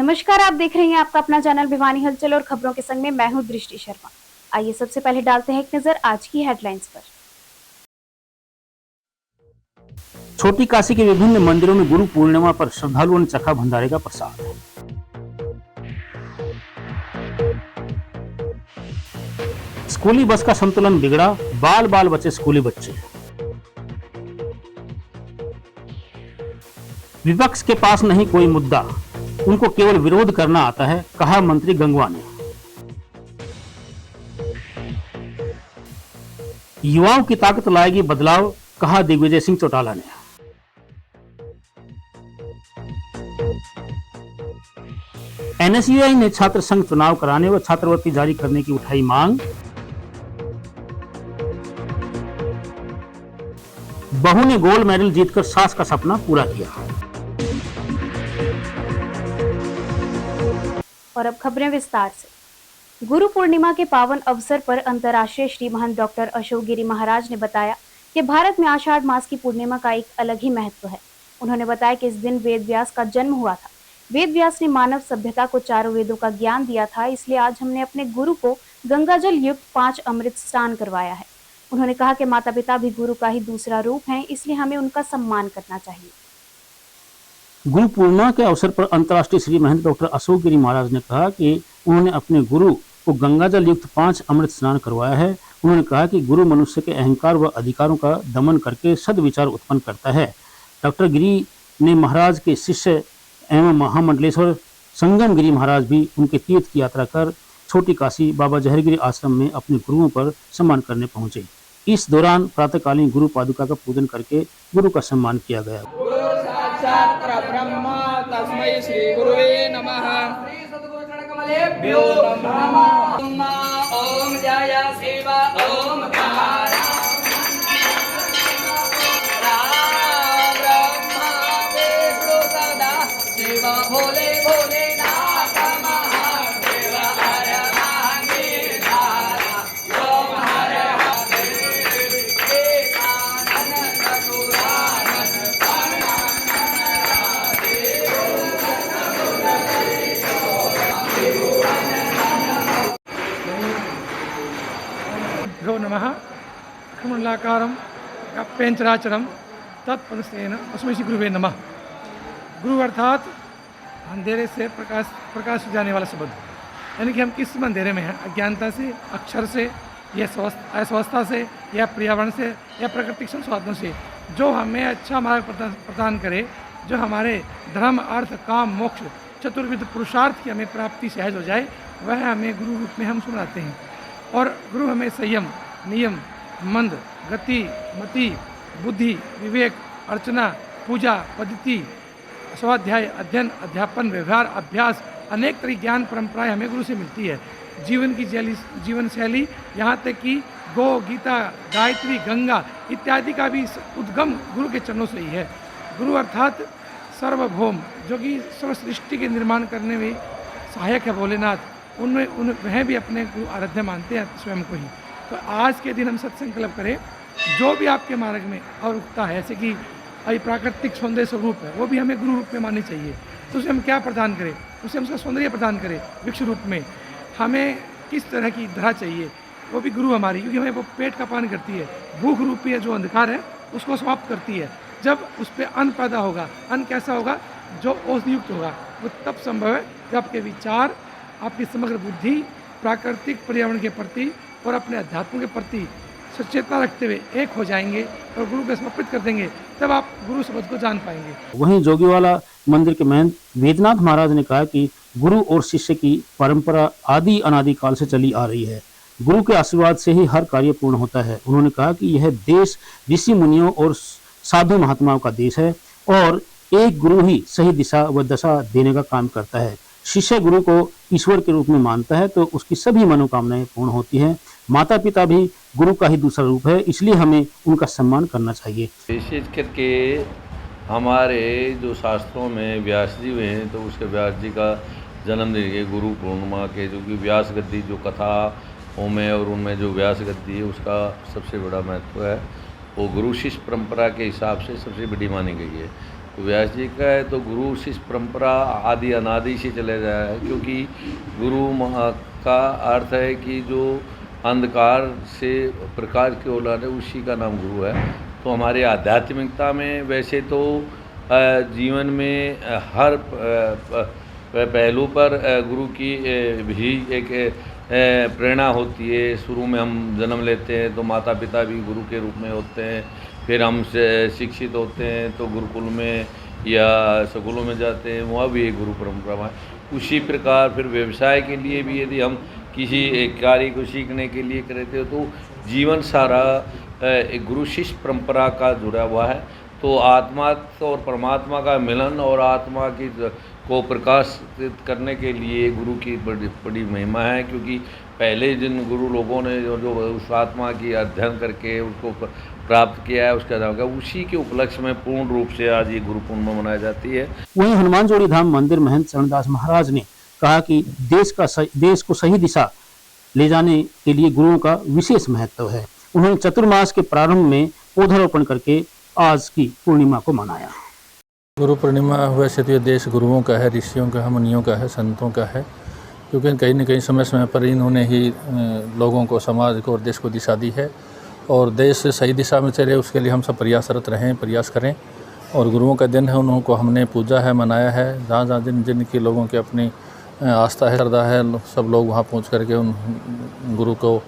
नमस्कार, आप देख रहे हैं आपका अपना चैनल भिवानी हलचल और खबरों के संग में मैं हूं दृष्टि शर्मा। आइए सबसे पहले डालते हैं एक नजर आज की हेडलाइंस पर। छोटी काशी के विभिन्न मंदिरों में गुरु पूर्णिमा पर श्रद्धालुओं ने चखा भंडारे का प्रसाद। स्कूली बस का संतुलन बिगड़ा, बाल बाल बचे स्कूली बच्चे। विपक्ष के पास नहीं कोई मुद्दा, उनको केवल विरोध करना आता है, कहा मंत्री गंगवा ने। युवाओं की ताकत लाएगी बदलाव, कहा दिग्विजय सिंह चौटाला ने। एनएसयूआई ने छात्र संघ चुनाव कराने व छात्रवृत्ति जारी करने की उठाई मांग। बहू ने गोल्ड मेडल जीतकर सास का सपना पूरा किया। और अब खबरें विस्तार से। गुरु पूर्णिमा के पावन अवसर पर अंतर्राष्ट्रीय श्री महंत डॉक्टर अशोक गिरी महाराज ने बताया कि भारत में आषाढ़ मास की पूर्णिमा का एक अलग ही महत्व है। उन्होंने बताया कि इस दिन वेद व्यास का जन्म हुआ था। वेद व्यास ने मानव सभ्यता को चारों वेदों का ज्ञान दिया था, इसलिए आज हमने अपने गुरु को गंगाजल युक्त 5 अमृत स्नान करवाया है। उन्होंने कहा कि माता पिता भी गुरु का ही दूसरा रूप हैं, इसलिए हमें उनका सम्मान करना चाहिए। गुरु पूर्णिमा के अवसर पर अंतर्राष्ट्रीय श्री महंत डॉक्टर अशोक गिरी महाराज ने कहा कि उन्होंने अपने गुरु को गंगाजल युक्त 5 अमृत स्नान करवाया है। उन्होंने कहा कि गुरु मनुष्य के अहंकार व अधिकारों का दमन करके सद्विचार उत्पन्न करता है। डॉक्टर गिरी ने महाराज के शिष्य एवं महामंडलेश्वर संगम गिरी महाराज भी उनके तीर्थ की यात्रा कर छोटी काशी बाबा जहरगिरी आश्रम में अपने गुरुओं पर सम्मान करने पहुंचे। इस दौरान प्रातःकालीन गुरु पादुका का पूजन करके गुरु का सम्मान किया गया। ब्रह्म तस्मै श्री गुरुवे नमः। श्री सद्गुरु चरणकमलेभ्यो नमः। ओम जय शिव ओम भोले भोले नाथ महादेव हर महागीधारा ओम हर हरे एकानंद पुराणन भ्यो नमः। खमंडलाकारं कप्पेंचराचरं तत्पदस्तेन अस्मै श्री गुरुवे नमः। गुरु अर्थात अंधेरे से प्रकाश जाने वाला शब्द, यानी कि हम किस अंधेरे में हैं, अज्ञानता से, अक्षर से, या अस्वस्थता से, या पर्यावरण से, या प्राकृतिक संसाधनों से, जो हमें अच्छा मार्ग प्रदान करे, जो हमारे धर्म अर्थ काम मोक्ष चतुर्विध पुरुषार्थ की हमें प्राप्ति सहज हो जाए, वह हमें गुरु रूप में हम सुनाते हैं। और गुरु हमें संयम, नियम, मंद, गति, मति, बुद्धि, विवेक, अर्चना, पूजा पद्धति, स्वाध्याय, अध्ययन, अध्यापन, व्यवहार, अभ्यास, अनेक तरह की ज्ञान परंपराएं हमें गुरु से मिलती है। जीवन की जीवन शैली, यहाँ तक कि गो, गीता, गायत्री, गंगा इत्यादि का भी उद्गम गुरु के चरणों से ही है। गुरु अर्थात सर्वभौम, जो कि सर्व सृष्टि के निर्माण करने में सहायक है भोलेनाथ, उनमें वह भी अपने गुरु आराध्य मानते हैं स्वयं को ही। तो आज के दिन हम सत्संकल्प करें, जो भी आपके मार्ग में अवरुखता है, जैसे कि अभी प्राकृतिक सौंदर्य स्वरूप है, वो भी हमें गुरु रूप में माननी चाहिए। तो उसे हम क्या प्रदान करें, उसे हम उसका सौंदर्य प्रदान करें। वृक्ष रूप में हमें किस तरह की धरा चाहिए, वो भी गुरु हमारी, क्योंकि हमें वो पेट का पान करती है। भूख रूपी जो अंधकार है उसको समाप्त करती है। जब उस पर अन्न पैदा होगा, अन्न कैसा होगा, जो औषधियुक्त होगा, वो तब संभव है जब आपके विचार, आपकी समग्र बुद्धि प्राकृतिक पर्यावरण के प्रति और अपने अध्यात्म के प्रति सचेतना रखते हुए एक हो जाएंगे और गुरु को समर्पित कर देंगे, तब आप गुरु शब्द को जान पाएंगे। वहीं जोगीवाला मंदिर के महंत वेदनाथ महाराज ने कहा कि गुरु और शिष्य की परंपरा आदि अनादि काल से चली आ रही है। गुरु के आशीर्वाद से ही हर कार्य पूर्ण होता है। उन्होंने कहा कि यह देश ऋषि मुनियों और साधु महात्माओं का देश है और एक गुरु ही सही दिशा व दशा देने का काम करता है। शिष्य गुरु को ईश्वर के रूप में मानता है तो उसकी सभी मनोकामनाएं पूर्ण होती हैं। माता पिता भी गुरु का ही दूसरा रूप है, इसलिए हमें उनका सम्मान करना चाहिए। विशेष करके हमारे जो शास्त्रों में व्यास जी हुए हैं, तो उसके व्यास जी का जन्मदिन के गुरु पूर्णिमा के, जो कि व्यास गद्दी जो कथाओं में और उनमें जो व्यास गद्दी है उसका सबसे बड़ा महत्व है। वो गुरु शिष्य परंपरा के हिसाब से सबसे बड़ी मानी गई है। तो व्यास जी का है तो गुरु शिष्य परंपरा आदि अनादि से चले जा रहा है, क्योंकि गुरु का अर्थ है कि जो अंधकार से प्रकाश की ओर लाने, उसी का नाम गुरु है। तो हमारे आध्यात्मिकता में वैसे तो जीवन में हर पहलू पर गुरु की भी एक प्रेरणा होती है। शुरू में हम जन्म लेते हैं तो माता पिता भी गुरु के रूप में होते हैं, फिर हम शिक्षित होते हैं तो गुरुकुल में या स्कूलों में जाते हैं, वहाँ भी एक गुरु परंपरा है। उसी प्रकार फिर व्यवसाय के लिए भी यदि हम किसी एक कार्य को सीखने के लिए करते हो तो जीवन सारा एक गुरु शिष्य परंपरा का जुड़ा हुआ है। तो आत्मा और परमात्मा का मिलन और आत्मा की को प्रकाशित करने के लिए गुरु की बड़ी महिमा है, क्योंकि पहले जिन गुरु लोगों ने जो उस आत्मा की अध्ययन करके उसको प्राप्त किया है, उसका नाम उसी के उपलक्ष्य में पूर्ण रूप से आज ये गुरु पूर्णिमा मनाई जाती है। वहीं हनुमानजोड़ी धाम मंदिर महंत चरणदास महाराज ने कहा कि देश को सही दिशा ले जाने के लिए गुरुओं का विशेष महत्व है। उन्होंने चतुर्मास के प्रारंभ में पौधारोपण करके आज की पूर्णिमा को मनाया। गुरु पूर्णिमा वैसे तो ये देश गुरुओं का है, ऋषियों का है, मुनियों का है, संतों का है, क्योंकि कहीं न कहीं समय समय पर इन्होंने ही लोगों को, समाज को और देश को दिशा दी है। और देश सही दिशा में चले उसके लिए हम सब प्रयासरत रहें, प्रयास करें। और गुरुओं का दिन है, उनको हमने पूजा है, मनाया है। जहाँ जहाँ जिन के लोगों की अपनी आस्था है, श्रद्धा है, सब लोग वहाँ पहुँच करके उन गुरु को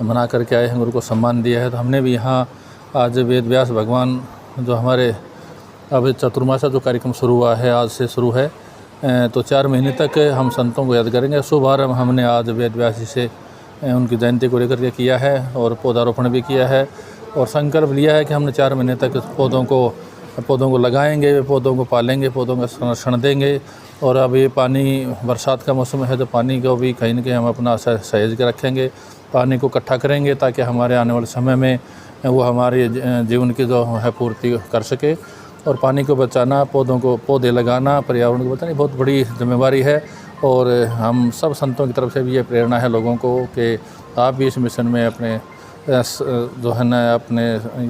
मना करके आए हैं, गुरु को सम्मान दिया है। तो हमने भी यहाँ आज वेद व्यास भगवान जो हमारे अब चतुर्मासा जो कार्यक्रम शुरू हुआ है, आज से शुरू है, तो 4 महीने तक हम संतों को याद करेंगे। शुभारंभ हमने आज वेद व्यास जी से उनकी जयंती को लेकर के किया है और पौधारोपण भी किया है और संकल्प लिया है कि हमने 4 महीने तक पौधों को लगाएंगे, पौधों को पालेंगे, पौधों का संरक्षण देंगे। और अब ये पानी बरसात का मौसम है तो पानी को भी कहीं न कहीं हम अपना सहेज के रखेंगे, पानी को इकट्ठा करेंगे ताकि हमारे आने वाले समय में वो हमारे जीवन की जो है पूर्ति कर सके। और पानी को बचाना, पौधे लगाना, पर्यावरण को बचाना बहुत बड़ी जिम्मेवारी है। और हम सब संतों की तरफ से भी ये प्रेरणा है लोगों को कि आप भी इस मिशन में अपने जो है ना अपने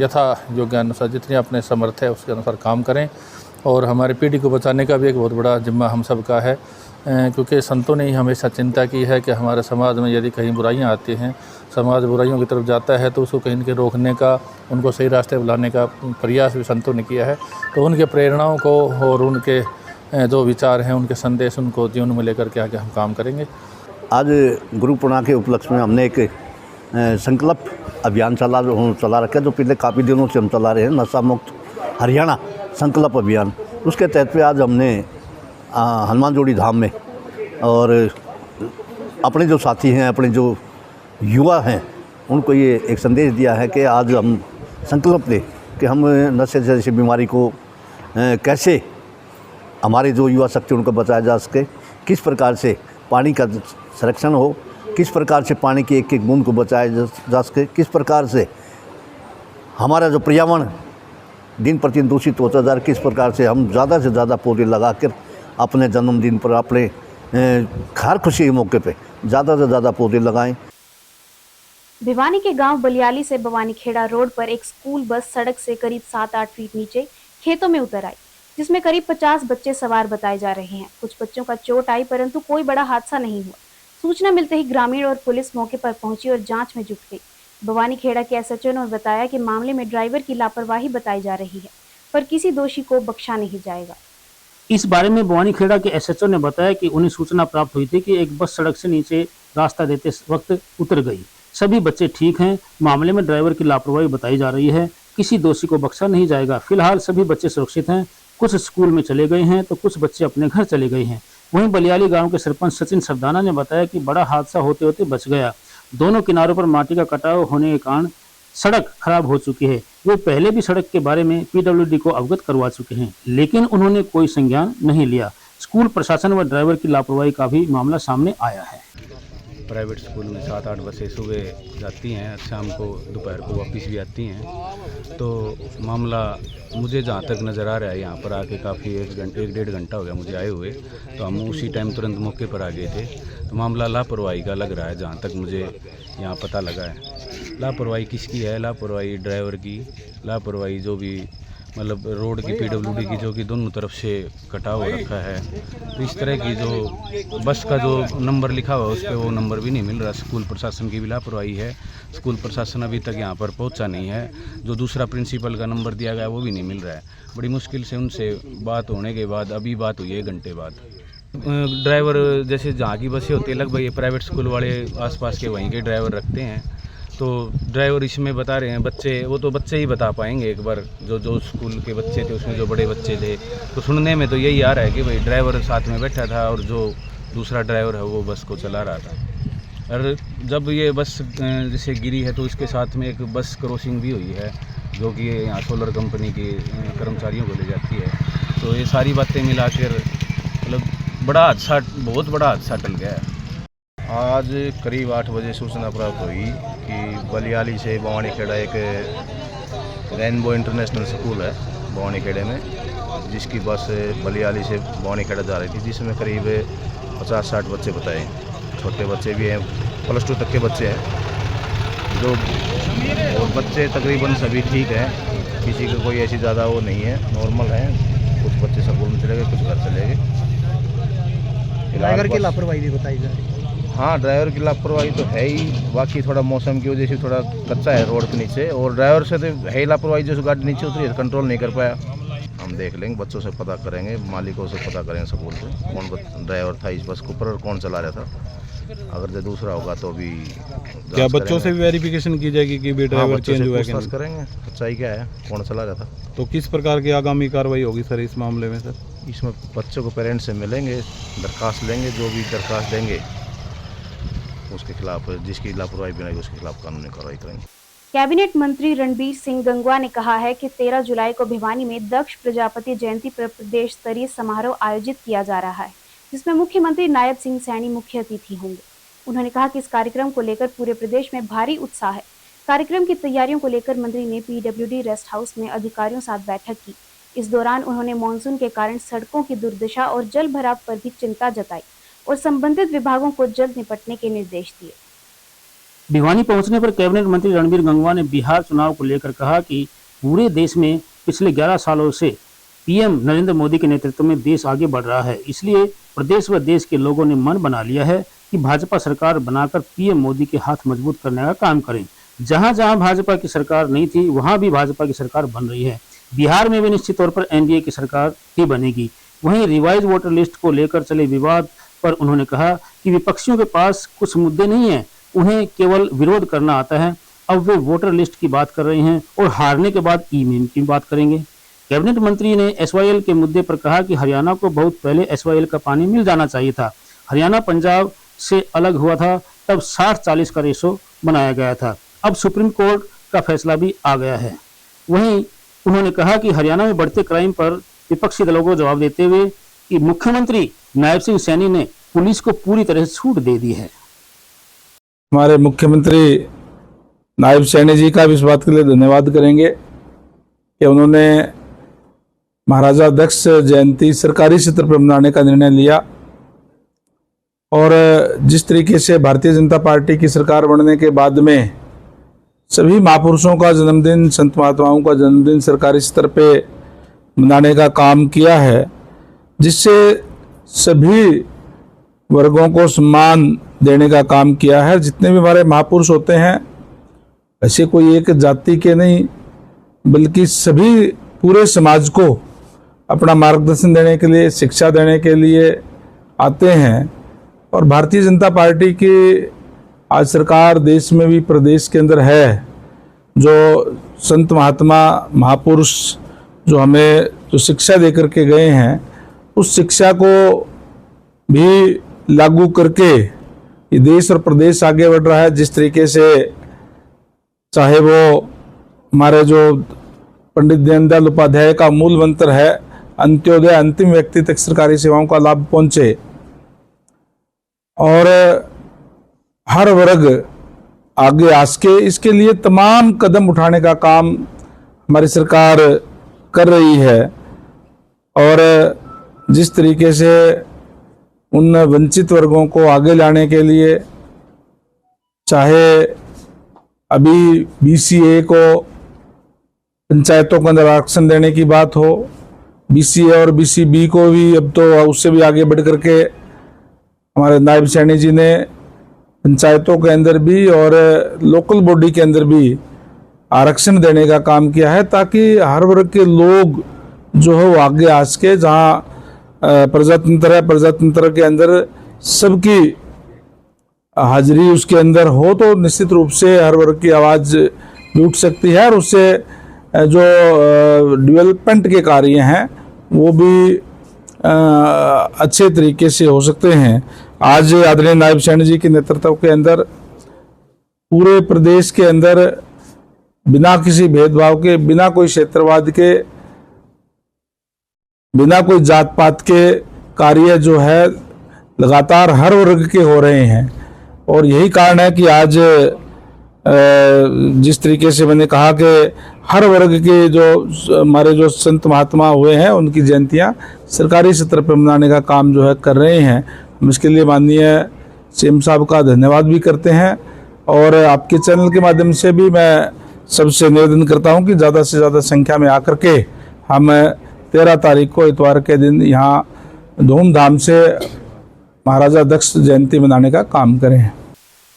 यथा योग्य अनुसार जितनी अपने समर्थ है उसके अनुसार काम करें। और हमारी पीढ़ी को बचाने का भी एक बहुत बड़ा जिम्मा हम सब का है, क्योंकि संतों ने ही हमेशा चिंता की है कि हमारे समाज में यदि कहीं बुराइयां आती हैं, समाज बुराइयों की तरफ जाता है तो उसको कहीं न कहीं रोकने का, उनको सही रास्ते पर लाने का प्रयास भी संतों ने किया है। तो उनके प्रेरणाओं को और उनके जो विचार हैं, उनके संदेश, उनको जीवन में लेकर के आगे हम काम करेंगे। आज गुरु पूर्णिमा के उपलक्ष्य में हमने एक संकल्प अभियान चला रखा है, जो पिछले काफ़ी दिनों से हम चला रहे हैं, नशा मुक्त हरियाणा संकल्प अभियान। उसके तहत पे आज हमने हनुमानजोड़ी धाम में और अपने जो साथी हैं, अपने जो युवा हैं, उनको ये एक संदेश दिया है कि आज हम संकल्प लें कि हम नशे जैसी बीमारी को कैसे हमारे जो युवा शक्ति उनको बचाया जा सके, किस प्रकार से पानी का संरक्षण हो, किस प्रकार से पानी की एक एक बूंद को बचाया जा सके, किस प्रकार से हमारा जो पर्यावरण दिन प्रतिदिन दूषित होता जा रहा है, किस प्रकार से हम ज़्यादा से ज़्यादा पौधे लगाकर अपने जन्मदिन पर, अपने हर खुशी के मौके पे ज़्यादा से ज़्यादा पौधे लगाएं। भिवानी के गांव बलियाली से बवानीखेड़ा रोड पर एक स्कूल बस सड़क से करीब 7-8 फीट नीचे खेतों में उतर आई, जिसमें करीब 50 बच्चे सवार बताए जा रहे हैं। कुछ बच्चों का चोट आई, परंतु कोई बड़ा हादसा नहीं हुआ। सूचना मिलते ही ग्रामीण और पुलिस मौके पर पहुंची और जांच में जुट गई। बवानीखेड़ा के एसएचओ ने बताया कि मामले में ड्राइवर की लापरवाही बताई जा रही है, पर किसी दोषी को बख्शा नहीं जाएगा। इस बारे में बवानीखेड़ा के एसएचओ ने बताया कि उन्हें सूचना प्राप्त हुई थी कि एक बस सड़क से नीचे रास्ता देते वक्त उतर गई। सभी बच्चे ठीक हैं। मामले में ड्राइवर की लापरवाही बताई जा रही है, किसी दोषी को बख्शा नहीं जाएगा। फिलहाल सभी बच्चे सुरक्षित हैं। कुछ स्कूल में चले गए हैं तो कुछ बच्चे अपने घर चले गए हैं। वहीं बलियाली गांव के सरपंच सचिन सरदाना ने बताया कि बड़ा हादसा होते होते बच गया। दोनों किनारों पर माटी का कटाव होने के कारण सड़क खराब हो चुकी है। वे पहले भी सड़क के बारे में पीडब्ल्यूडी को अवगत करवा चुके हैं, लेकिन उन्होंने कोई संज्ञान नहीं लिया। स्कूल प्रशासन व ड्राइवर की लापरवाही का भी मामला सामने आया है। प्राइवेट स्कूल में 7-8 बसें सुबह जाती हैं, शाम को दोपहर को वापस भी आती हैं। तो मामला मुझे जहाँ तक नज़र आ रहा है, यहाँ पर आके काफ़ी 1-1.5 घंटा हो गया मुझे आए हुए, तो हम उसी टाइम तुरंत मौके पर आ गए थे। तो मामला लापरवाही का लग रहा है, जहाँ तक मुझे यहाँ पता लगा है। लापरवाही किसकी है? लापरवाही ड्राइवर की, लापरवाही जो भी मतलब रोड की पीडब्ल्यूडी की जो कि दोनों तरफ से कटाव हो रखा है। तो इस तरह की जो बस का जो नंबर लिखा हुआ है उस पर वो नंबर भी नहीं मिल रहा। स्कूल प्रशासन की भी लापरवाही है, स्कूल प्रशासन अभी तक यहाँ पर पहुँचा नहीं है। जो दूसरा प्रिंसिपल का नंबर दिया गया वो भी नहीं मिल रहा है। बड़ी मुश्किल से उनसे बात होने के बाद, अभी बात हुई है 1 घंटे बाद। ड्राइवर जैसे जहाँ की बसें होती है लगभग ये प्राइवेट स्कूल वाले आसपास के वहीं के ड्राइवर रखते हैं। तो ड्राइवर इसमें बता रहे हैं बच्चे, वो तो बच्चे ही बता पाएंगे एक बार, जो स्कूल के बच्चे थे उसमें जो बड़े बच्चे थे। तो सुनने में तो यही आ रहा है कि भाई ड्राइवर साथ में बैठा था और जो दूसरा ड्राइवर है वो बस को चला रहा था। और जब ये बस जैसे गिरी है तो इसके साथ में एक बस क्रॉसिंग भी हुई है जो कि यहाँ सोलर कंपनी के कर्मचारियों को ले जाती है। तो ये सारी बातें मिलाकर मतलब बड़ा हादसा, बहुत बड़ा हादसा टल गया है। आज करीब 8 बजे सूचना प्राप्त हुई कि बलियाली से भवानी खेड़ा एक रेनबो इंटरनेशनल स्कूल है भवानी खेड़े में, जिसकी बस बलियाली से भवानी खेड़ा जा रही थी, जिसमें करीब 50-60 बच्चे बताए। छोटे बच्चे भी हैं, +2 तक के बच्चे हैं जो, और बच्चे तकरीबन सभी ठीक हैं, किसी का कोई ऐसी ज़्यादा वो नहीं है, नॉर्मल है। कुछ बच्चे स्कूल में चले गए, कुछ घर चले गए। ड्राइवर की लापरवाही भी बताई जा रही है। हाँ, ड्राइवर की लापरवाही तो है ही, बाकी थोड़ा मौसम की वजह से थोड़ा कच्चा है रोड के नीचे, और ड्राइवर से तो है ही लापरवाही, जो गाड़ी नीचे उतरी है कंट्रोल नहीं कर पाया। हम देख लेंगे, बच्चों से पता करेंगे, मालिकों से पता करेंगे स्कूल से कौन ड्राइवर था इस बस के ऊपर और कौन चला रहा था। अगर जो दूसरा होगा तो भी क्या बच्चों से भी वेरिफिकेशन की जाएगी कि भी ड्राइवर चेंज हुआ है कि नहीं? करेंगे, सच्चाई क्या है, कौन चला रहा था। तो किस प्रकार की आगामी कार्रवाई होगी सर इस मामले में? सर इसमें बच्चों को पेरेंट्स से मिलेंगे, दरखास्त लेंगे, जो भी दरखास्त देंगे उसके खिलाफ, जिसकी लापरवाही बनाई उसके खिलाफ कानूनी कार्रवाई करेंगे। कैबिनेट मंत्री रणबीर सिंह गंगवा ने कहा है कि 13 जुलाई को भिवानी में दक्ष प्रजापति जयंती पर प्रदेश स्तरीय समारोह आयोजित किया जा रहा है, जिसमें मुख्यमंत्री नायब सिंह सैनी मुख्य अतिथि होंगे। उन्होंने कहा कि इस कार्यक्रम को लेकर पूरे प्रदेश में भारी उत्साह है। कार्यक्रम की तैयारियों को लेकर मंत्री ने पीडब्ल्यूडी रेस्ट हाउस में अधिकारियों साथ बैठक की। इस दौरान उन्होंने मानसून के कारण सड़कों की दुर्दशा और जल भराव पर भी चिंता जताई और संबंधित विभागों को जल्द निपटने के निर्देश दिए। भिवानी पहुंचने पर कैबिनेट मंत्री रणबीर गंगवा ने बिहार चुनाव को लेकर कहा कि पूरे देश में पिछले 11 सालों से पीएम नरेंद्र मोदी के नेतृत्व में देश आगे बढ़ रहा है, इसलिए प्रदेश व देश के लोगों ने मन बना लिया है कि भाजपा सरकार बनाकर पीएम मोदी के हाथ मजबूत करने का काम करें। जहां जहां भाजपा की सरकार नहीं थी वहां भी भाजपा की सरकार बन रही है। बिहार में भी निश्चित तौर पर एनडीए की सरकार ही बनेगी। वहीं रिवाइज वोटर लिस्ट को लेकर चले विवाद पर उन्होंने कहा कि विपक्षियों के पास कुछ मुद्दे नहीं है, उन्हें केवल विरोध करना आता है। अब वे वोटर लिस्ट की बात कर रहे हैं और हारने के बाद ईवीएम की बात करेंगे। कैबिनेट मंत्री ने एसवाईएल के मुद्दे पर कहा कि हरियाणा को बहुत पहले एसवाईएल का पानी मिल जाना चाहिए था। हरियाणा पंजाब से अलग हुआ था, तब 60-40 का रेशो बनाया गया था। अब सुप्रीम कोर्ट का फैसला भी आ गया है। वहीं उन्होंने कहा कि हरियाणा में बढ़ते क्राइम पर विपक्षी दलों को जवाब देते हुए कि मुख्यमंत्री नायब सिंह सैनी ने पुलिस को पूरी तरह से छूट दे दी है। हमारे मुख्यमंत्री नायब सैनी जी का भी इस बात के लिए धन्यवाद करेंगे कि उन्होंने महाराजा दक्ष जयंती सरकारी स्तर पर मनाने का निर्णय लिया, और जिस तरीके से भारतीय जनता पार्टी की सरकार बनने के बाद में सभी महापुरुषों का जन्मदिन, संत महात्माओं का जन्मदिन सरकारी स्तर पे मनाने का काम किया है, जिससे सभी वर्गों को सम्मान देने का काम किया है। जितने भी हमारे महापुरुष होते हैं ऐसे कोई एक जाति के नहीं, बल्कि सभी पूरे समाज को अपना मार्गदर्शन देने के लिए, शिक्षा देने के लिए आते हैं। और भारतीय जनता पार्टी की आज सरकार देश में भी प्रदेश के अंदर है, जो संत महात्मा महापुरुष जो हमें जो शिक्षा दे करके गए हैं, उस शिक्षा को भी लागू करके ये देश और प्रदेश आगे बढ़ रहा है। जिस तरीके से चाहे वो हमारे जो पंडित दीनदयाल उपाध्याय का मूल मंत्र है, अंत्योदय अंतिम व्यक्ति तक सरकारी सेवाओं का लाभ पहुंचे, और हर वर्ग आगे आ सके, इसके लिए तमाम कदम उठाने का काम हमारी सरकार कर रही है। और जिस तरीके से उन वंचित वर्गों को आगे लाने के लिए, चाहे अभी बीसीए को पंचायतों को अंदर आरक्षण देने की बात हो, BCA और BCB को भी अब तो उससे भी आगे बढ़ करके हमारे नायब सैनी जी ने पंचायतों के अंदर भी और लोकल बॉडी के अंदर भी आरक्षण देने का काम किया है, ताकि हर वर्ग के लोग जो है वो आगे आ सके। जहाँ प्रजातंत्र है, प्रजातंत्र के अंदर सबकी हाजिरी उसके अंदर हो तो निश्चित रूप से हर वर्ग की आवाज़ भी उठ सकती है और उससे जो डेवलपमेंट के कार्य हैं वो भी अच्छे तरीके से हो सकते हैं। आज आदरणीय नायब सैनी जी के नेतृत्व के अंदर पूरे प्रदेश के अंदर बिना किसी भेदभाव के, बिना कोई क्षेत्रवाद के, बिना कोई जात पात के कार्य जो है लगातार हर वर्ग के हो रहे हैं। और यही कारण है कि आज जिस तरीके से मैंने कहा कि हर वर्ग के जो हमारे जो संत महात्मा हुए हैं उनकी जयंतियां सरकारी स्तर पर मनाने का काम जो है कर रहे हैं। हम इसके लिए माननीय CM साहब का धन्यवाद भी करते हैं और आपके चैनल के माध्यम से भी मैं सबसे निवेदन करता हूं कि ज़्यादा से ज़्यादा संख्या में आकर के हम 13 तारीख को इतवार के दिन यहाँ धूमधाम से महाराजा दक्ष जयंती मनाने का काम करें।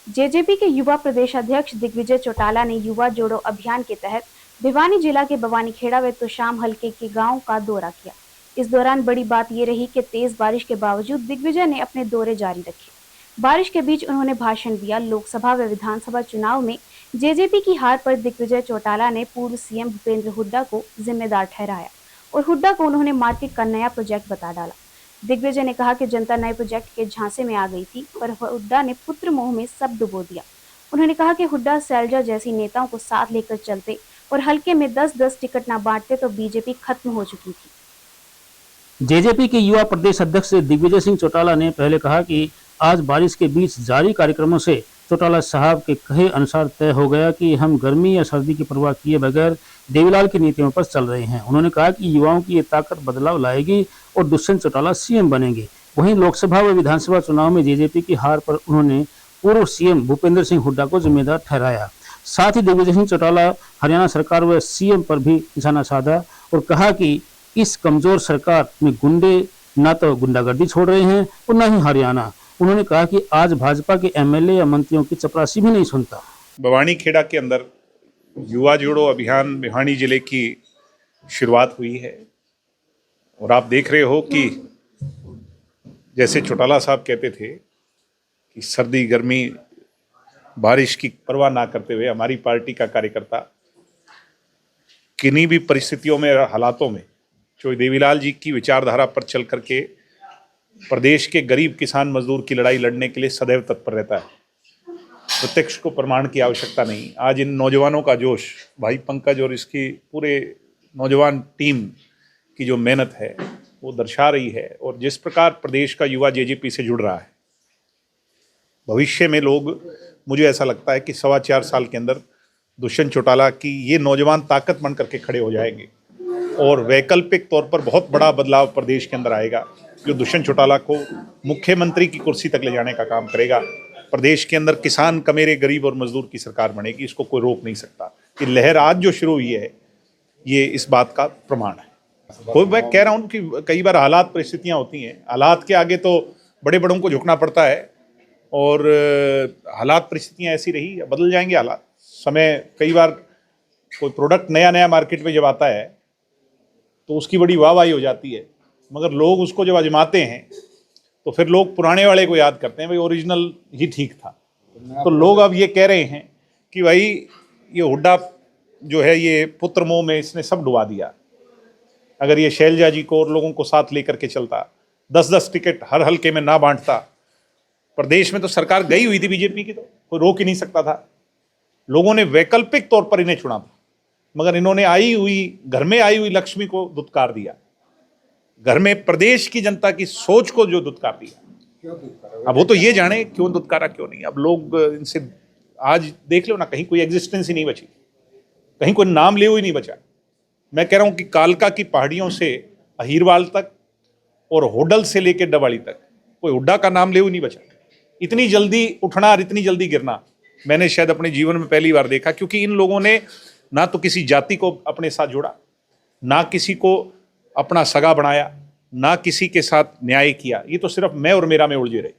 जेजेपी के युवा प्रदेश अध्यक्ष दिग्विजय चौटाला ने युवा जोड़ो अभियान के तहत भिवानी जिला के बवानीखेड़ा व तोशाम हलके के गांव का दौरा किया। इस दौरान बड़ी बात ये रही कि तेज बारिश के बावजूद दिग्विजय ने अपने दौरे जारी रखे। बारिश के बीच उन्होंने भाषण दिया। लोकसभा व विधानसभा चुनाव में जेजेपी की हार पर दिग्विजय चौटाला ने पूर्व CM भूपेंद्र हुड्डा को जिम्मेदार ठहराया और हुड्डा को उन्होंने मार्केट का नया प्रोजेक्ट बता डाला। दिग्विजय ने कहा कि जनता नए प्रोजेक्ट के झांसे में आ गई थी, पर हुड्डा ने पुत्र मोह में सब डुबो दिया। उन्होंने कहा कि हुड्डा शैलजा जैसी नेताओं को साथ लेकर चलते और हल्के में 10-10 टिकट न बांटते तो बीजेपी खत्म हो चुकी थी। जेजेपी के युवा प्रदेश अध्यक्ष दिग्विजय सिंह चौटाला ने पहले कहा कि आज बारिश के बीच जारी कार्यक्रमों से चौटाला साहब के कहे अनुसार तय हो गया कि हम गर्मी या सर्दी की परवाह किए बगैर देवीलाल की नीतियों पर चल रहे हैं। उन्होंने कहा कि युवाओं की ये ताकत बदलाव लाएगी और दुष्यंत चौटाला CM बनेंगे। वहीं लोकसभा व विधानसभा चुनाव में जेजेपी की हार पर उन्होंने पूर्व CM भूपेंद्र सिंह हुड्डा को जिम्मेदार ठहराया। साथ ही दिग्विजय सिंह चौटाला हरियाणा सरकार व CM पर भी निशाना साधा और कहा कि इस कमजोर सरकार में गुंडे न तो गुंडागर्दी छोड़ रहे हैं और न ही हरियाणा। उन्होंने कहा कि आज भाजपा के MLA या मंत्रियों की चपरासी भी नहीं सुनता। बवानीखेड़ा के अंदर युवा जोड़ो अभियान भिवानी जिले की शुरुआत हुई है और आप देख रहे हो कि जैसे चौटाला साहब कहते थे कि सर्दी गर्मी बारिश की परवाह ना करते हुए हमारी पार्टी का कार्यकर्ता किन्हीं भी परिस्थितियों में, हालातों में, जो देवीलाल जी की विचारधारा पर चल करके प्रदेश के गरीब किसान मजदूर की लड़ाई लड़ने के लिए सदैव तत्पर रहता है। प्रत्यक्ष को प्रमाण की आवश्यकता नहीं। आज इन नौजवानों का जोश, भाई पंकज और इसकी पूरे नौजवान टीम की जो मेहनत है वो दर्शा रही है और जिस प्रकार प्रदेश का युवा जेजेपी से जुड़ रहा है, भविष्य में लोग, मुझे ऐसा लगता है कि 4.25 साल के अंदर दुष्यंत चौटाला की ये नौजवान ताकत बन करके खड़े हो जाएंगे और वैकल्पिक तौर पर बहुत बड़ा बदलाव प्रदेश के अंदर आएगा जो दुष्यंत चौटाला को मुख्यमंत्री की कुर्सी तक ले जाने का काम करेगा। प्रदेश के अंदर किसान, कमेरे, गरीब और मजदूर की सरकार बनेगी, इसको कोई रोक नहीं सकता। ये लहर आज जो शुरू हुई है ये इस बात का प्रमाण है। कोई मैं कह रहा हूँ कि कई बार हालात परिस्थितियाँ होती हैं, हालात के आगे तो बड़े बड़ों को झुकना पड़ता है और हालात परिस्थितियाँ ऐसी रही, बदल जाएंगे हालात। समय, कई बार कोई प्रोडक्ट नया मार्केट में जब आता है तो उसकी बड़ी वाहवाही हो जाती है, मगर लोग उसको जब आजमाते हैं तो फिर लोग पुराने वाले को याद करते हैं, भाई ओरिजिनल ही ठीक था। तो लोग अब ये कह रहे हैं कि भाई ये हुड्डा जो है ये पुत्र मोह में इसने सब डुबा दिया। अगर ये शैलजा जी को और लोगों को साथ लेकर के चलता, 10-10 टिकट हर हल्के में ना बांटता, प्रदेश में तो सरकार गई हुई थी बीजेपी की, तो कोई रोक ही नहीं सकता था। लोगों ने वैकल्पिक तौर पर इन्हें चुना था, मगर इन्होंने घर में आई हुई लक्ष्मी को दुत्कार दिया, घर में प्रदेश की जनता की सोच को जो दुत्कार दिया। अब वो तो ये जाने क्यों दुत्कारा, क्यों नहीं। अब लोग इनसे आज देख लो ना, कहीं कोई एग्जिस्टेंस ही नहीं बची, कहीं कोई नाम ले हुई नहीं बचा। मैं कह रहा हूं कि कालका की पहाड़ियों से अहीरवाल तक और होडल से लेकर डबाड़ी तक कोई हुड्डा का नाम ले हुई नहीं बचा। इतनी जल्दी उठना और इतनी जल्दी गिरना मैंने शायद अपने जीवन में पहली बार देखा, क्योंकि इन लोगों ने ना तो किसी जाति को अपने साथ जोड़ा, ना किसी को अपना सगा बनाया, ना किसी के साथ न्याय किया। ये तो सिर्फ मैं और मेरा में उलझे रहे।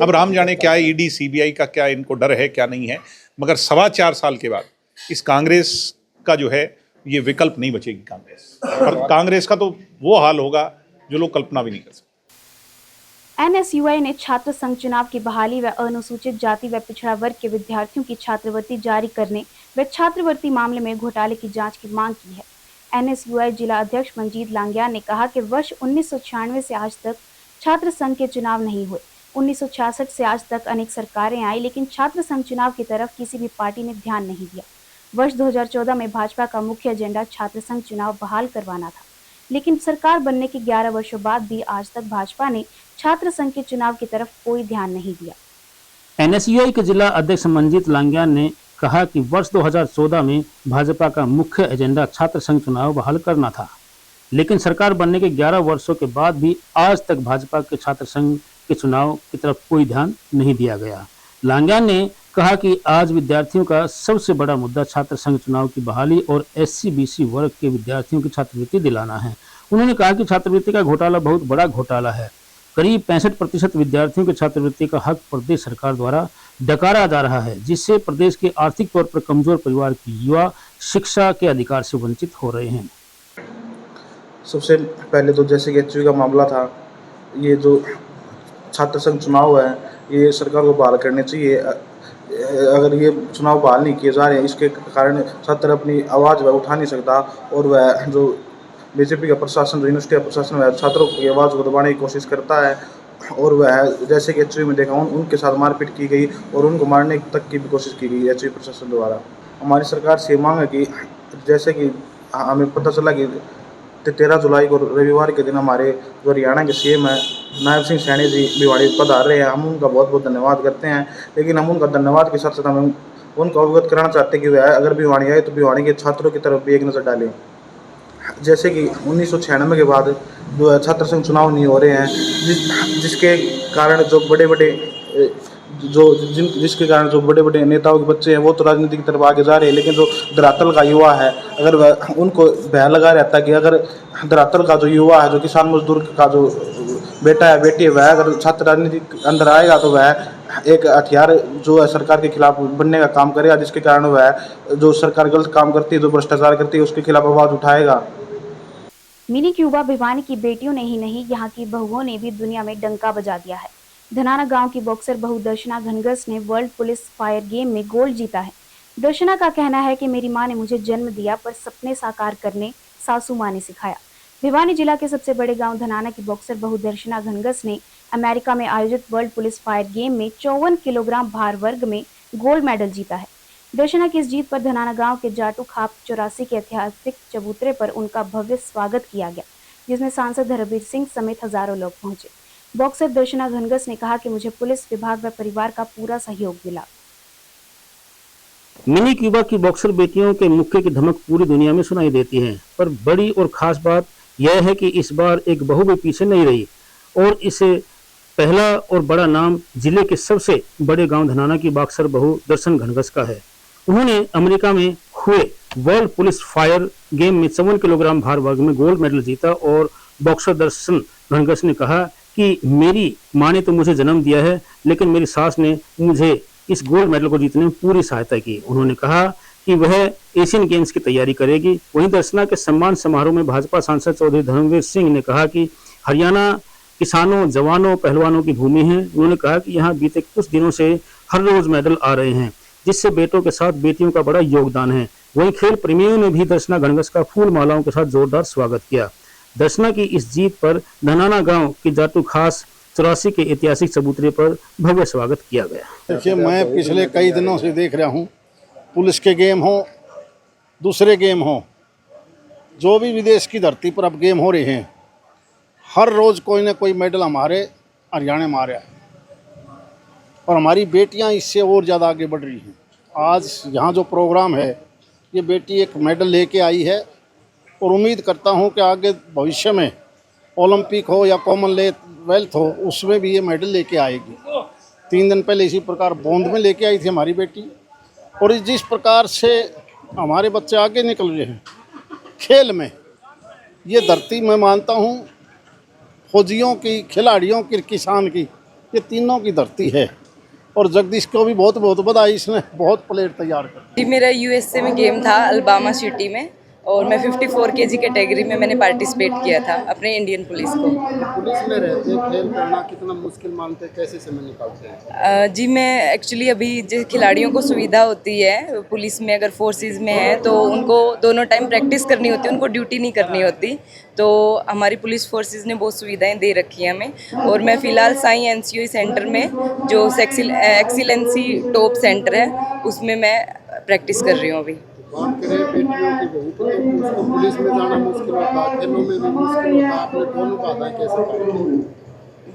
अब राम जाने क्या है ईडी सीबीआई का, क्या इनको डर है क्या नहीं है, मगर 4.25 साल के बाद इस कांग्रेस का जो है ये विकल्प नहीं बचेगी कांग्रेस, और कांग्रेस का तो वो हाल होगा जो लोग कल्पना भी नहीं कर सकते। एनएसयूआई ने छात्र संघ चुनाव की बहाली व अनुसूचित जाति व पिछड़ा वर्ग के विद्यार्थियों की छात्रवृत्ति जारी करने व छात्रवृत्ति मामले में घोटाले की जांच की मांग की है। एनएसयूआई जिला अध्यक्ष मंजीत लांग्यान ने कहा कि वर्ष 1996 से आज तक छात्र संघ के चुनाव नहीं हुए। 1966 से आज तक अनेक सरकारें आई, लेकिन छात्र संघ चुनाव की तरफ किसी भी पार्टी ने ध्यान नहीं दिया। वर्ष 2014 में भाजपा का मुख्य एजेंडा छात्र संघ चुनाव बहाल करवाना था, लेकिन सरकार बनने के 11 वर्षों बाद भी आज तक भाजपा ने छात्र संघ के चुनाव की तरफ कोई ध्यान नहीं दिया। एनएसयूआई के जिला अध्यक्ष मंजीत लांग्यान ने कहा कि वर्ष 2014 में भाजपा का मुख्य एजेंडा छात्र संघ चुनाव बहाल करना था, लेकिन सरकार बनने के 11 वर्षों के बाद भी आज तक भाजपा के छात्र संघ के चुनाव की तरफ कोई ध्यान नहीं दिया गया। लांग्यान ने कहा कि आज विद्यार्थियों का सबसे बड़ा मुद्दा छात्र संघ चुनाव की बहाली और SC/BC वर्ग के विद्यार्थियों की छात्रवृत्ति दिलाना है। उन्होंने कहा कि छात्रवृत्ति का घोटाला बहुत बड़ा घोटाला है। करीब 65% विद्यार्थियों की छात्रवृत्ति का हक प्रदेश सरकार द्वारा डकारा जा रहा है, जिससे प्रदेश के आर्थिक तौर पर कमजोर परिवार की युवा शिक्षा के अधिकार से वंचित हो रहे हैं। सबसे पहले तो जैसे कि HUI का मामला था, ये जो छात्र संघ चुनाव है ये सरकार को बहाल करने चाहिए। अगर ये चुनाव बहाल नहीं किए जा रहे हैं, इसके कारण छात्र अपनी आवाज़ वह उठा नहीं सकता, और वह जो बीजेपी का प्रशासन, यूनिवर्सिटी का प्रशासन वह छात्रों की आवाज़ को दबाने की कोशिश करता है, और वह जैसे कि HUI में देखा उनके साथ मारपीट की गई और उनको मारने तक की भी कोशिश की गई HUI प्रशासन द्वारा। हमारी सरकार से मांग है कि जैसे कि हमें पता चला कि 13 जुलाई को रविवार के दिन हमारे जो हरियाणा के CM है नायब सिंह सैनी जी भिवाड़ी पधार रहे हैं। हम उनका बहुत बहुत धन्यवाद करते हैं, लेकिन हम उनका धन्यवाद के साथ साथ हम उनको अवगत कराना चाहते हैं कि वह अगर भिवाड़ी आए तो भिवाड़ी के छात्रों की तरफ भी एक नज़र डालें। जैसे कि 1996 के बाद जो छात्र संघ चुनाव नहीं हो रहे हैं, जिसके कारण जो बड़े बड़े जिसके कारण जो बड़े बड़े नेताओं के बच्चे हैं वो तो राजनीति की तरफ आगे जा रहे हैं, लेकिन जो धरातल का युवा है, अगर वह उनको भय लगा रहता है कि अगर धरातल का जो युवा है, जो किसान मजदूर का जो बेटा है बेटी है, वह अगर छात्र राजनीति के अंदर आएगा तो वह एक हथियार जो है सरकार के खिलाफ बनने का काम करेगा, जिसके कारण वह जो सरकार गलत काम करती है, जो भ्रष्टाचार करती है, उसके खिलाफ आवाज़ उठाएगा। मिनी क्यूबा भिवानी की बेटियों ने ही नहीं, यहाँ की बहुओं ने भी दुनिया में डंका बजा दिया है। धनाना गांव की बॉक्सर बहू दर्शना घनघस ने वर्ल्ड पुलिस फायर गेम में गोल्ड जीता है। दर्शना का कहना है कि मेरी मां ने मुझे जन्म दिया, पर सपने साकार करने सासू मां ने सिखाया। भिवानी जिला के सबसे बड़े गांव धनाना की बॉक्सर बहू दर्शना घनघस ने अमेरिका में आयोजित वर्ल्ड पुलिस फायर गेम में 54 किलोग्राम भार वर्ग में गोल्ड मेडल जीता है। दर्शना की इस जीत पर धनाना गांव के जाटू खाप 84 के ऐतिहासिक चबूतरे पर उनका भव्य स्वागत किया गया, जिसमें सांसद धर्मवीर सिंह समेत हजारों लोग पहुंचे। बॉक्सर दर्शना घनघस ने कहा कि मुझे पुलिस विभाग व परिवार का पूरा सहयोग मिला। मिनी क्यूबा की बॉक्सर बेटियों के मुक्के की धमक पूरी दुनिया में सुनाई देती है, पर बड़ी और खास बात यह है कि इस बार एक बहू भी पीछे नहीं रही, और इसे पहला और बड़ा नाम जिले के सबसे बड़े गांव धनाना की बॉक्सर बहू दर्शन घनघस का है। उन्होंने अमेरिका में हुए वर्ल्ड पुलिस फायर गेम में 54 किलोग्राम भार वर्ग में गोल्ड मेडल जीता, और बॉक्सर दर्शन घनघस ने कहा कि मेरी मां ने तो मुझे जन्म दिया है, लेकिन मेरी सास ने मुझे इस गोल्ड मेडल को जीतने में पूरी सहायता की। उन्होंने कहा कि वह एशियन गेम्स की तैयारी करेगी। वहीं दर्शना के सम्मान समारोह में भाजपा सांसद चौधरी धर्मवीर सिंह ने कहा कि हरियाणा किसानों, जवानों, पहलवानों की भूमि है। उन्होंने कहा कि यहाँ बीते कुछ दिनों से हर रोज मेडल आ रहे हैं, जिससे बेटों के साथ बेटियों का बड़ा योगदान है। वहीं खेल प्रेमियों ने भी दर्शना घनघस का फूल मालाओं के साथ जोरदार स्वागत किया। दर्शना की इस जीत पर धनाना गांव की जाटू खास 84 के ऐतिहासिक चबूतरे पर भव्य स्वागत किया गया। देखिए, मैं पिछले कई दिनों से देख रहा हूँ, पुलिस के गेम हो, दूसरे गेम हो, जो भी विदेश की धरती पर अब गेम हो रहे हैं, हर रोज़ कोई ना कोई मेडल हमारे हरियाणा में आ रहा है, और हमारी बेटियां इससे और ज़्यादा आगे बढ़ रही हैं। आज यहाँ जो प्रोग्राम है, ये बेटी एक मेडल लेके आई है, और उम्मीद करता हूँ कि आगे भविष्य में ओलंपिक हो या कॉमनवेल्थ हो, उसमें भी ये मेडल लेके आएगी। 3 दिन पहले इसी प्रकार बोंद में लेके आई थी हमारी बेटी, और जिस प्रकार से हमारे बच्चे आगे निकल रहे हैं खेल में, ये धरती मैं मानता हूँ फौजियों की, खिलाड़ियों की, किसान की, ये तीनों की धरती है। और जगदीश को भी बहुत बहुत बधाई, इसने बहुत प्लेयर तैयार कर। जी, मेरा यूएसए में गेम था अल्बामा सिटी में, और मैं 54 केजी कैटेगरी में मैंने पार्टिसिपेट किया था अपने इंडियन पुलिस को। पुलिस में रहते खेल करना कितना मुश्किल मानते हैं, कैसे समय निकालते हैं? जी, मैं एक्चुअली अभी जो खिलाड़ियों को सुविधा होती है पुलिस में, अगर फोर्सेस में है तो उनको दोनों टाइम प्रैक्टिस करनी होती है, उनको ड्यूटी नहीं करनी होती। तो हमारी पुलिस फोर्सेस ने बहुत सुविधाएं दे रखी हैं हमें। और मैं फ़िलहाल साई एनसीओई सेंटर में, जो एक्सीलेंसी टॉप सेंटर है, उसमें मैं प्रैक्टिस कर रही हूँ अभी। बात करें बेटियों की, बहू को तो उसको पुलिस में जाना मुश्किल होता है, खेलों में भी मुश्किल होता है, आपने दोनों बाधाएं कैसे पाई?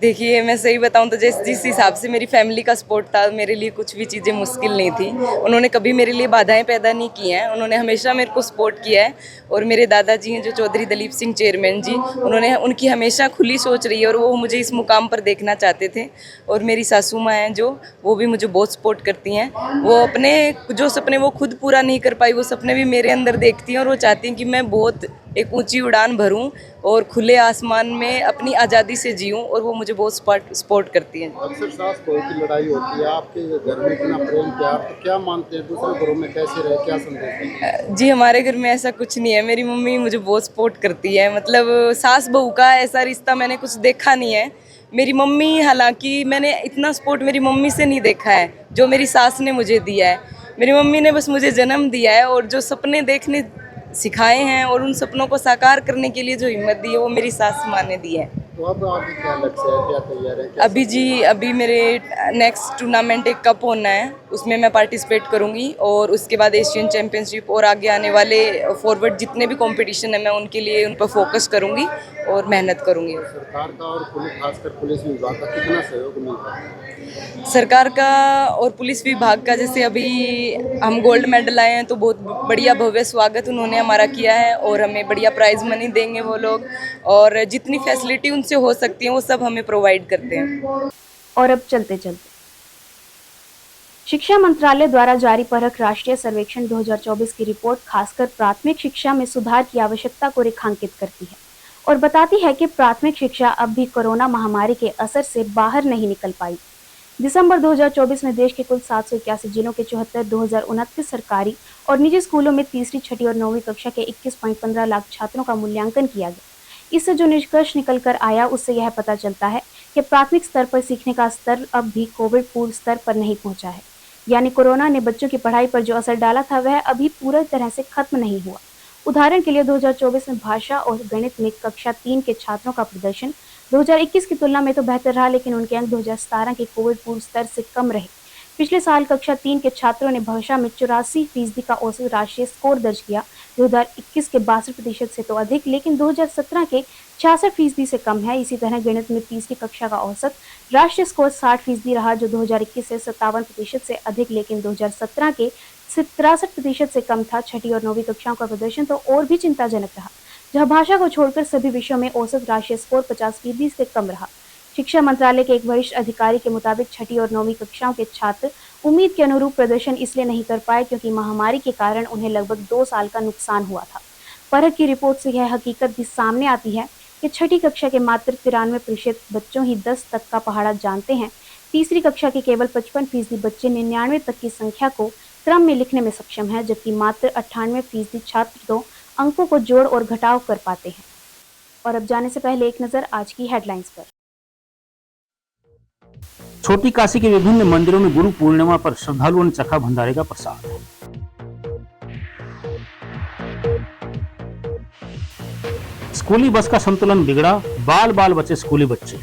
देखिए, मैं सही बताऊं तो जिस हिसाब से मेरी फैमिली का सपोर्ट था, मेरे लिए कुछ भी चीज़ें मुश्किल नहीं थी। उन्होंने कभी मेरे लिए बाधाएं पैदा नहीं की हैं, उन्होंने हमेशा मेरे को सपोर्ट किया है। और मेरे दादाजी हैं जो चौधरी दलीप सिंह चेयरमैन जी, उनकी हमेशा खुली सोच रही है और वो मुझे इस मुकाम पर देखना चाहते थे। और मेरी सासू माँ हैं जो, वो भी मुझे बहुत सपोर्ट करती हैं। वो अपने जो सपने वो खुद पूरा नहीं कर पाई, वो सपने भी मेरे अंदर देखती हैं, और वो चाहती हैं कि मैं बहुत एक ऊंची उड़ान भरूं और खुले आसमान में अपनी आज़ादी से जीऊं, और वो मुझे बहुत सपोर्ट करती हैं। अक्सर सास बहू की लड़ाई होती है, आपके घर में इतना प्रेम प्यार, तो क्या मानते हैं दूसरे घरों में कैसे रहे, क्या संदेश है? जी, हमारे घर में ऐसा कुछ नहीं है। मेरी मम्मी मुझे बहुत सपोर्ट करती है। मतलब सास बहू का ऐसा रिश्ता मैंने कुछ देखा नहीं है। मेरी मम्मी, हालांकि मैंने इतना सपोर्ट मेरी मम्मी से नहीं देखा है जो मेरी सास ने मुझे दिया है। मेरी मम्मी ने बस मुझे जन्म दिया है, और जो सपने देखने सिखाए हैं और उन सपनों को साकार करने के लिए जो हिम्मत दी है, वो मेरी सास माँ ने दी है। तो अब आगे क्या लक्ष्य है, क्या तैयार है? अभी मेरे नेक्स्ट टूर्नामेंट एक कप होना है, उसमें मैं पार्टिसिपेट करूंगी। और उसके बाद एशियन चैंपियनशिप और आगे आने वाले फॉरवर्ड जितने भी कंपटीशन है, मैं उनके लिए उन पर फोकस करूंगी और मेहनत करूंगी। सरकार का और खासकर पुलिस विभाग का कितना सहयोग मिलता है? सरकार का और पुलिस विभाग का, जैसे अभी हम गोल्ड मेडल आए हैं तो बहुत बढ़िया भव्य स्वागत उन्होंने हमारा किया है, और हमें बढ़िया प्राइज मनी देंगे वो लोग, और जितनी फैसिलिटी उनसे हो सकती है वो सब हमें प्रोवाइड करते हैं। और अब चलते चलते शिक्षा मंत्रालय द्वारा जारी परख राष्ट्रीय सर्वेक्षण 2024 की रिपोर्ट खासकर प्राथमिक शिक्षा में सुधार की आवश्यकता को रेखांकित करती है और बताती है कि प्राथमिक शिक्षा अब भी कोरोना महामारी के असर से बाहर नहीं निकल पाई। दिसंबर 2024 में देश के कुल 781 जिलों के 74,229 सरकारी और निजी स्कूलों में तीसरी, छठी और 9वीं कक्षा के 21.15 लाख छात्रों का मूल्यांकन किया गया। इससे जो निष्कर्ष निकल कर आया, उससे यह पता चलता है कि प्राथमिक स्तर पर सीखने का स्तर अब भी कोविड पूर्व स्तर पर नहीं पहुंचा है। यानी कोरोना ने बच्चों की पढ़ाई पर जो असर डाला था, वह अभी पूरी तरह से खत्म नहीं हुआ। उदाहरण के लिए 2024 में भाषा और गणित में कक्षा 3 के छात्रों का प्रदर्शन 2021 की तुलना में तो बेहतर रहा, लेकिन उनके अंक 2017 के कोविड पूर्व स्तर से कम रहे। पिछले साल कक्षा 3 के छात्रों ने भाषा में 84% का औसत राष्ट्रीय स्कोर दर्ज किया, 2021 के 62% से तो अधिक, लेकिन 2017 के 66% से कम है। इसी तरह गणित में तीसरी कक्षा का औसत राष्ट्रीय स्कोर 60% रहा, जो 2021 से 57% से अधिक, लेकिन 2017 के 63% से कम था। छठी और 9वीं कक्षाओं का प्रदर्शन तो और भी चिंताजनक रहा, जहां भाषा को छोड़कर सभी विषयों में औसत राष्ट्रीय स्कोर 50% से कम रहा। शिक्षा मंत्रालय के एक वरिष्ठ अधिकारी के मुताबिक छठी और 9वीं कक्षाओं के छात्र उम्मीद के अनुरूप प्रदर्शन इसलिए नहीं कर पाए क्योंकि महामारी के कारण उन्हें लगभग 2 साल का नुकसान हुआ था। परख की रिपोर्ट से यह हकीकत भी सामने आती है कि छठी कक्षा के मात्र 93% बच्चों ही 10 तक का पहाड़ा जानते हैं। तीसरी कक्षा के केवल 55% बच्चे 99 तक की संख्या को क्रम में लिखने में सक्षम हैं, जबकि मात्र 98% छात्र तो अंकों को जोड़ और घटाव कर पाते हैं। और अब जाने से पहले एक नजर आज की हेडलाइंस पर। छोटी काशी के विभिन्न मंदिरों में गुरु पूर्णिमा पर श्रद्धालुओं ने चखा भंडारे का प्रसाद। स्कूली बस का संतुलन बिगड़ा, बाल बाल बचे स्कूली बच्चे।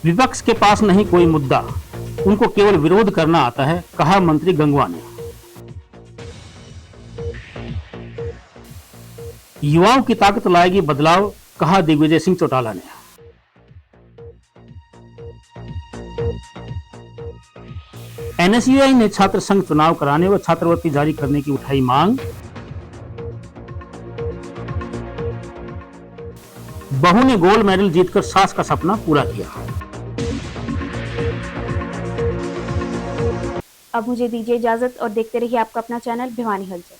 विपक्ष के पास नहीं कोई मुद्दा, उनको केवल विरोध करना आता है, कहा मंत्री गंगवा ने। युवाओं की ताकत लाएगी बदलाव, कहा दिग्विजय सिंह चौटाला ने। एनएसयूआई ने छात्र संघ चुनाव कराने व छात्रवृत्ति जारी करने की उठाई मांग। बहू ने गोल्ड मेडल जीतकर सास का सपना पूरा किया। अब मुझे दीजिए इजाजत और देखते रहिए आपका अपना चैनल भिवानी हलचल।